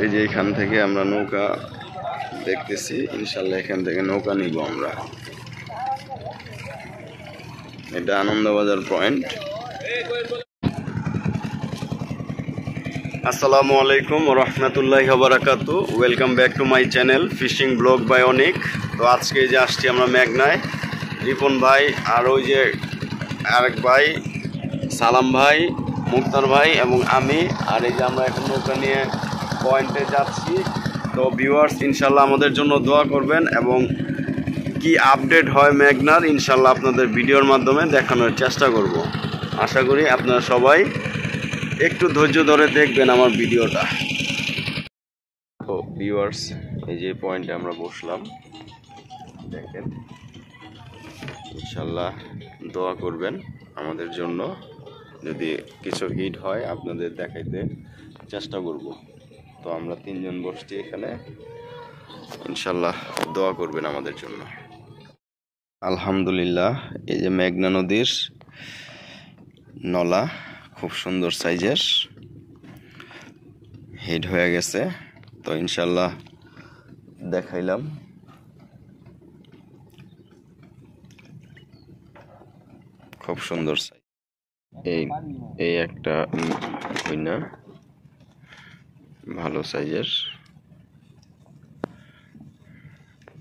এই যে এখান থেকে আমরা নৌকা দেখতেছি, ইনশাল্লাহ এখান থেকে নৌকা নিব আমরা। এটা আনন্দবাজার পয়েন্ট। আসসালামু আলাইকুম ওয়া রাহমাতুল্লাহি ওয়া বারাকাতুহু। Welcome back to my channel fishing vlog by Anik. তো আজকে যে আসছি আমরা মেঘনায়, রিপন ভাই আর ওই যে আরেক ভাই সালাম ভাই, মুক্তার ভাই এবং আমি, আর এই যে আমরা এখন নৌকা নিয়ে পয়েন্টে যাচ্ছি। তো ভিউয়ার্স ইনশাল্লাহ আমাদের জন্য দোয়া করবেন এবং কি আপডেট হয় মেঘনার ইনশাল্লাহ আপনাদের ভিডিওর মাধ্যমে দেখানোর চেষ্টা করব। আশা করি আপনারা সবাই একটু ধৈর্য ধরে দেখবেন আমার ভিডিওটা। তো ভিউয়ার্স এই যে পয়েন্টে আমরা বসলাম, দেখেন ইনশাল্লাহ দোয়া করবেন আমাদের জন্য। যদি কিছু হিট হয় আপনাদের দেখাইতে চেষ্টা করব। তো আমরা তিনজন বসছি এখানে, ইনশাল্লাহ দোয়া করবেন আমাদের জন্য। আলহামদুলিল্লাহ, এই যে মেঘনা নদীর নলা খুব সুন্দর সাইজের হিট হয়ে গেছে। তো ইনশাল্লাহ দেখাইলাম। খুব সুন্দর সাইজ। এই একটা কইনা ভালো সাইজের,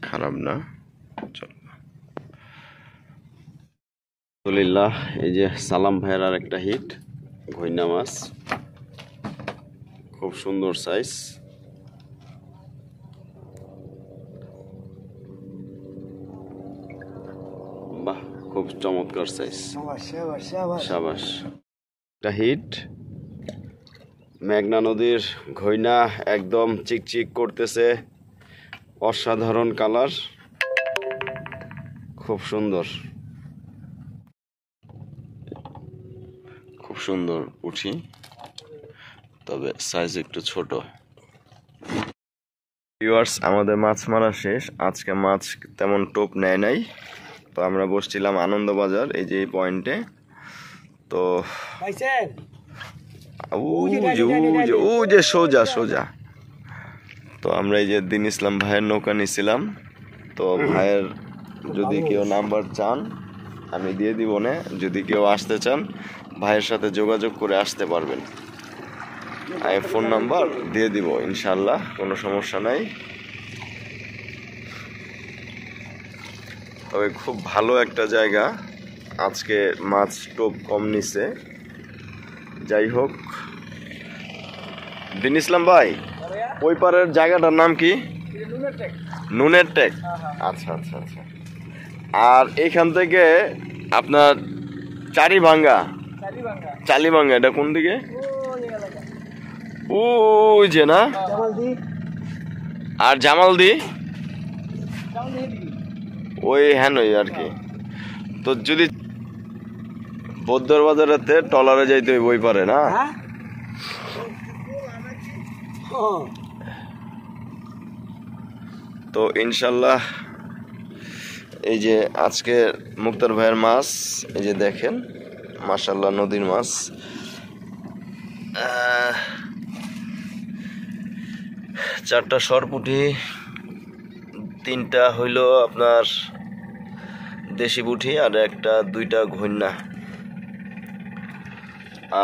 খারাপ না, চল। আলহামদুলিল্লাহ, এই যে সালাম ভাইয়ের আর একটা হিট ঘইনা মাছ, খুব সুন্দর সাইজ। বাহ, খুব চমৎকার সাইজ, সাবাস। একটা হিট মেঘনা নদীর ঘইনা, একদম চিকচিক করতেছে, অসাধারণ কালার, খুব সুন্দর, খুব সুন্দর উঠি, তবে সাইজ একটু ছোট। ভিউয়ার্স আমাদের মাছ মারা শেষ, আজকে মাছ তেমন টোপ নেয় নাই। তো আমরা বসছিলাম আনন্দবাজার এই যে এই পয়েন্টে। তো ও যে সোজা সোজা, তো আমরা এই যে দিন ইসলাম ভাইয়ের নৌকা নিছিলাম। তো ভাইয়ের যদি কেউ নাম্বার চান আমি দিয়ে দিব না, যদি কেউ আসতে চান ভাইয়ের সাথে যোগাযোগ করে আসতে পারবেন। আমি ফোন নাম্বার দিয়ে দিব ইনশাল্লাহ, কোনো সমস্যা নাই। তবে খুব ভালো একটা জায়গা, আজকে মাছ টোপ কম নিছে। যাই হোক, দিন ইসলাম ভাই ওই পারের জায়গাটার নাম কি? নুনের টেক। আচ্ছা আচ্ছা আচ্ছা। আর এইখান থেকে আপনার চালিভাঙ্গা, এটা কোন দিকে? ওই যে না, আর জামালদি ওই হ্যাঁ নই আর কি। তো যদি বদ্দর বাজারেতে টলারে যাইতে হইব ওই পারে না? তো ইনশাল্লাহ এই যে আজকে মুক্তার ভাইয়ের মাছ, এই যে দেখেন মাশাল্লাহ নদীর মাছ। চারটা সরপুঁটি, তিনটা হইল আপনার দেশি পুঁটি, আর দুইটা ঘইনা।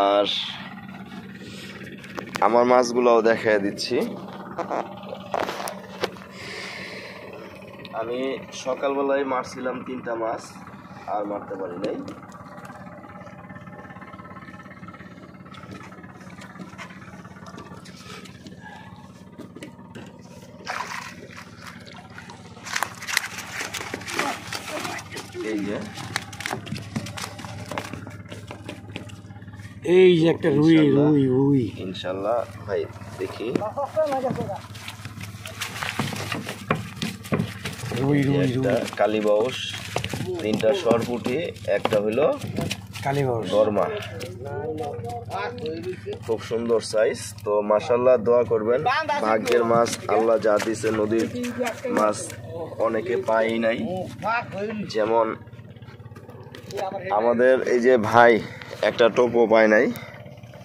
আর আমার মাছগুলোও দেখাই দিচ্ছি। আমি সকালবেলায় মারছিলাম 3টা মাছ, আর মারতে পারি নাই। এই যে একটা রুই ইনশাল্লাহ ভাই, দেখি একটা কালীবাউস, 3টা সরপুঁটি, একটা হইলো গরমা, খুব সুন্দর সাইজ। তো মাশাল্লাহ দোয়া করবেন, ভাগ্যের মাছ আল্লাহ যা দিছে, নদীর মাছ অনেকে পাই নাই। যেমন আমাদের এই যে ভাই একটা টোপও পায় নাই,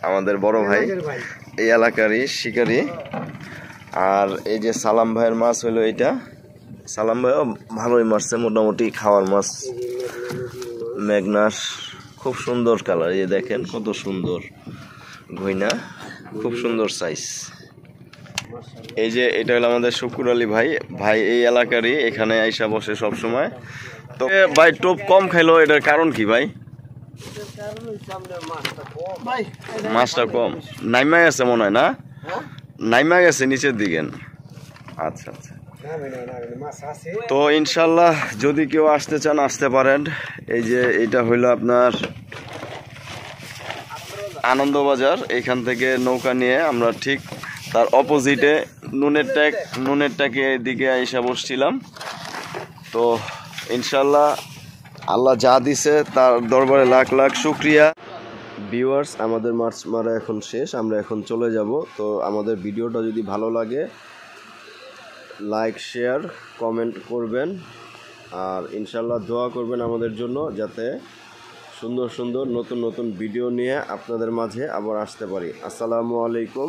আমাদের বড় ভাই এই এলাকারই শিকারী। আর এই যে সালাম ভাইয়ের মাছ হলো এটা। সালাম ভাইও ভালোই মারছে, মোটামুটি খাওয়ার মাছ। ম্যাগনাস খুব সুন্দর কালার, এই দেখেন কত সুন্দর গইনা, খুব সুন্দর সাইজ। এই যে এটা হলো আমাদের শুকুর আলী ভাই, ভাই এই এলাকারই, এখানে আইসা বসে সব সময়। তো ভাই টোপ কম খাইলো, এটার কারণ কি ভাই? মাছটা কম নাইমা গেছে মনে হয় না, নাইমা গেছে নিচের দিকে। আচ্ছা আচ্ছা, তো ইনশাল্লাহ যদি কেউ আসতে চান আসতে পারেন। এই যে এটা হইলো আপনার আনন্দবাজার, এইখান থেকে নৌকা নিয়ে আমরা ঠিক তার অপোজিটে নুনের ট্যাকে এদিকে এসে বসছিলাম। তো ইনশাল্লাহ আল্লাহ যা দিছে তার দরবারে লাখ লাখ শুক্রিয়া। ভিউয়ার্স, আমাদের মাছ মারা এখন শেষ, আমরা এখন চলে যাব। তো আমাদের ভিডিওটা যদি ভালো লাগে লাইক শেয়ার কমেন্ট করবেন, আর ইনশাল্লাহ দোয়া করবেন আমাদের জন্য, যাতে সুন্দর সুন্দর নতুন নতুন ভিডিও নিয়ে আপনাদের মাঝে আবার আসতে পারি। আসসালামু আলাইকুম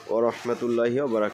ওয়া রাহমাতুল্লাহি ওয়া বারাকাতুহু।